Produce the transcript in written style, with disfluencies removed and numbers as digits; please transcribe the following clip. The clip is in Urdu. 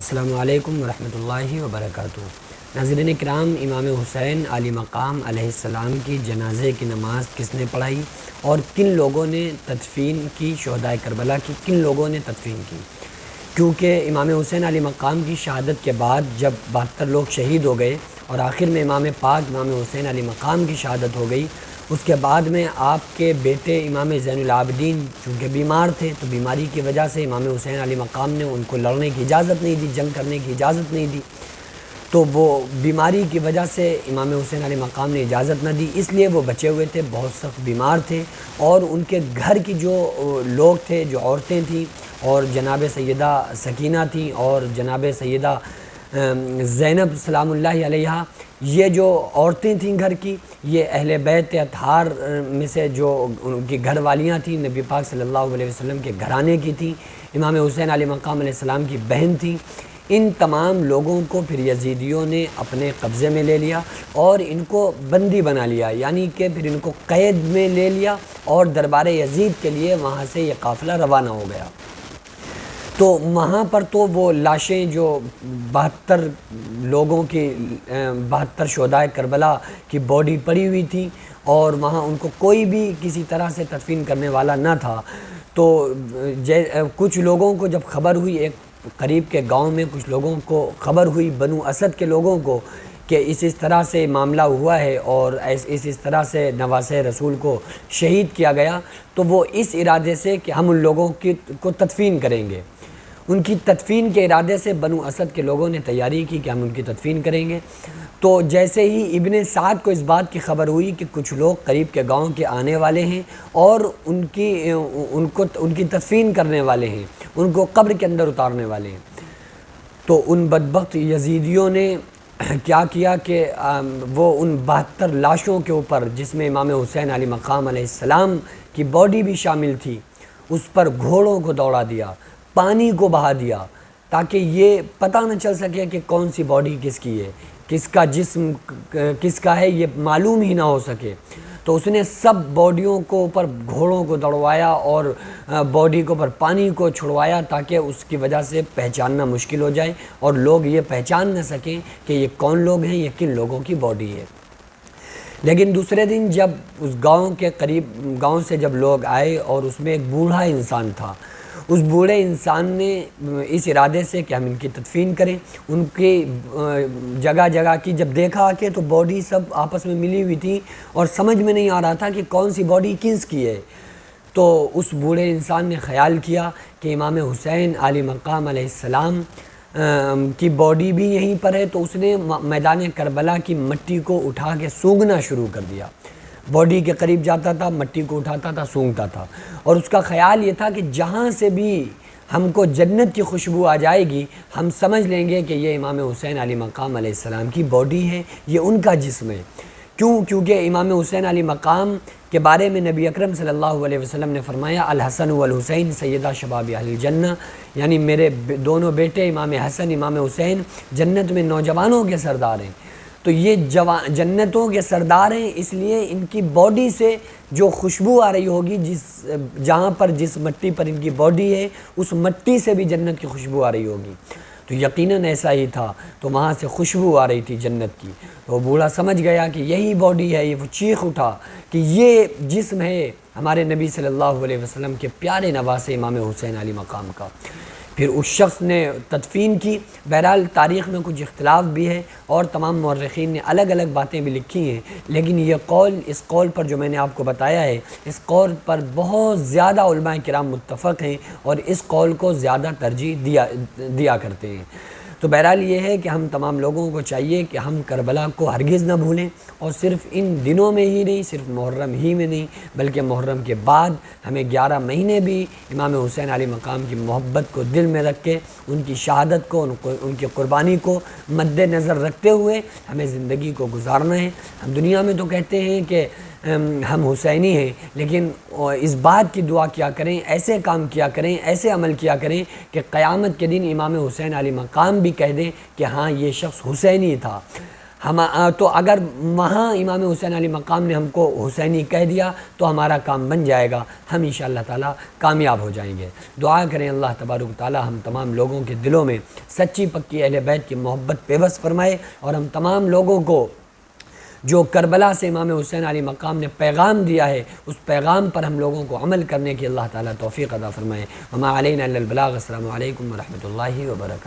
السلام علیکم ورحمۃ اللہ وبرکاتہ۔ ناظرین کرام، امام حسین علی مقام علیہ السلام کی جنازے کی نماز کس نے پڑھائی اور کن لوگوں نے تدفین کی؟ شہدائے کربلا کی کن لوگوں نے تدفین کی؟ کیونکہ امام حسین علی مقام کی شہادت کے بعد جب 72 لوگ شہید ہو گئے اور آخر میں امام پاک امام حسین علی مقام کی شہادت ہو گئی، اس کے بعد میں آپ کے بیٹے امام زین العابدین چونکہ بیمار تھے تو بیماری کی وجہ سے امام حسین علی مقام نے ان کو لڑنے کی اجازت نہیں دی، جنگ کرنے کی اجازت نہیں دی، تو وہ بیماری کی وجہ سے امام حسین علی مقام نے اجازت نہ دی، اس لیے وہ بچے ہوئے تھے، بہت سخت بیمار تھے، اور ان کے گھر کی جو لوگ تھے، جو عورتیں تھیں، اور جناب سیدہ سکینہ تھیں اور جناب سیدہ زینب سلام اللہ علیہا، یہ جو عورتیں تھیں گھر کی، یہ اہل بیت اطہار میں سے جو ان کی گھر والیاں تھیں، نبی پاک صلی اللہ علیہ وسلم کے گھرانے کی تھیں، امام حسین علی مقام علیہ السلام کی بہن تھیں، ان تمام لوگوں کو پھر یزیدیوں نے اپنے قبضے میں لے لیا اور ان کو بندی بنا لیا، یعنی کہ پھر ان کو قید میں لے لیا اور دربار یزید کے لیے وہاں سے یہ قافلہ روانہ ہو گیا۔ تو وہاں پر تو وہ لاشیں جو 72 لوگوں کی 72 شہدائے کربلا کی باڈی پڑی ہوئی تھی اور وہاں ان کو کوئی بھی کسی طرح سے تدفین کرنے والا نہ تھا، تو کچھ لوگوں کو جب خبر ہوئی، ایک قریب کے گاؤں میں کچھ لوگوں کو خبر ہوئی، بنو اسد کے لوگوں کو، کہ اس طرح سے معاملہ ہوا ہے اور اس طرح سے نواسہ رسول کو شہید کیا گیا، تو وہ اس ارادے سے کہ ہم ان لوگوں کو تدفین کریں گے، ان کی تدفین کے ارادے سے بنو اسد کے لوگوں نے تیاری کی کہ ہم ان کی تدفین کریں گے۔ تو جیسے ہی ابن سعد کو اس بات کی خبر ہوئی کہ کچھ لوگ قریب کے گاؤں کے آنے والے ہیں اور ان کی تدفین کرنے والے ہیں، ان کو قبر کے اندر اتارنے والے ہیں، تو ان بدبخت یزیدیوں نے کیا کیا کہ وہ ان 72 لاشوں کے اوپر، جس میں امام حسین علی مقام علیہ السلام کی باڈی بھی شامل تھی، اس پر گھوڑوں کو دوڑا دیا، پانی کو بہا دیا، تاکہ یہ پتہ نہ چل سکے کہ کون سی باڈی کس کی ہے، کس کا جسم کس کا ہے، یہ معلوم ہی نہ ہو سکے۔ تو اس نے سب باڈیوں کو اوپر گھوڑوں کو دوڑوایا اور باڈی کو اوپر پانی کو چھڑوایا، تاکہ اس کی وجہ سے پہچاننا مشکل ہو جائے اور لوگ یہ پہچان نہ سکیں کہ یہ کون لوگ ہیں، یہ کن لوگوں کی باڈی ہے۔ لیکن دوسرے دن جب اس گاؤں کے قریب گاؤں سے جب لوگ آئے اور اس میں ایک بوڑھا انسان تھا، اس بوڑھے انسان نے اس ارادے سے کہ ہم ان کی تدفین کریں، ان کی جگہ جگہ کی جب دیکھا کہ تو باڈی سب آپس میں ملی ہوئی تھی اور سمجھ میں نہیں آ رہا تھا کہ کون سی باڈی کس کی ہے، تو اس بوڑھے انسان نے خیال کیا کہ امام حسین علی مقام علیہ السلام کی باڈی بھی یہیں پر ہے، تو اس نے میدان کربلا کی مٹی کو اٹھا کے سونگھنا شروع کر دیا، باڈی کے قریب جاتا تھا، مٹی کو اٹھاتا تھا، سونگھتا تھا، اور اس کا خیال یہ تھا کہ جہاں سے بھی ہم کو جنت کی خوشبو آ جائے گی، ہم سمجھ لیں گے کہ یہ امام حسین علی مقام علیہ السلام کی باڈی ہے، یہ ان کا جسم ہے۔ کیونکہ امام حسین علی مقام کے بارے میں نبی اکرم صلی اللہ علیہ وسلم نے فرمایا، الحسن والحسین سیدہ شباب اہل الجنہ، یعنی میرے دونوں بیٹے امام حسن امام حسین جنت میں نوجوانوں کے سردار ہیں، تو یہ جنتوں کے سردار ہیں، اس لیے ان کی باڈی سے جو خوشبو آ رہی ہوگی، جہاں پر جس مٹی پر ان کی باڈی ہے، اس مٹی سے بھی جنت کی خوشبو آ رہی ہوگی، تو یقیناً ایسا ہی تھا، تو وہاں سے خوشبو آ رہی تھی جنت کی، تو وہ بوڑھا سمجھ گیا کہ یہی باڈی ہے، یہ وہ چیخ اٹھا کہ یہ جسم ہے ہمارے نبی صلی اللہ علیہ وسلم کے پیارے نواسے امام حسین علی مقام کا۔ پھر اس شخص نے تدفین کی۔ بہرحال تاریخ میں کچھ اختلاف بھی ہے اور تمام مورخین نے الگ الگ باتیں بھی لکھی ہیں، لیکن یہ قول، اس قول پر جو میں نے آپ کو بتایا ہے، اس قول پر بہت زیادہ علماء کرام متفق ہیں اور اس قول کو زیادہ ترجیح دیا کرتے ہیں۔ تو بہرحال یہ ہے کہ ہم تمام لوگوں کو چاہیے کہ ہم کربلا کو ہرگز نہ بھولیں، اور صرف ان دنوں میں ہی نہیں، صرف محرم ہی میں نہیں، بلکہ محرم کے بعد ہمیں 11 مہینے بھی امام حسین علی مقام کی محبت کو دل میں رکھ کے، ان کی شہادت کو، ان کی قربانی کو مد نظر رکھتے ہوئے ہمیں زندگی کو گزارنا ہے۔ ہم دنیا میں تو کہتے ہیں کہ ہم حسینی ہیں، لیکن اس بات کی دعا کیا کریں، ایسے کام کیا کریں، ایسے عمل کیا کریں کہ قیامت کے دن امام حسین علی مقام بھی کہہ دیں کہ ہاں یہ شخص حسینی تھا۔ تو اگر وہاں امام حسین علیہ مقام نے ہم کو حسینی کہہ دیا تو ہمارا کام بن جائے گا، ہم انشاءاللہ تعالیٰ کامیاب ہو جائیں گے۔ دعا کریں اللہ تبارک و تعالیٰ ہم تمام لوگوں کے دلوں میں سچی پکی اہل بیت کی محبت پیوست فرمائے، اور ہم تمام لوگوں کو جو کربلا سے امام حسین علیہ مقام نے پیغام دیا ہے اس پیغام پر ہم لوگوں کو عمل کرنے کی اللہ تعالیٰ توفیق عطا فرمائے۔ وما علینا الا البلاغ۔ السلام علیکم ورحمۃ اللہ وبرکاتہ۔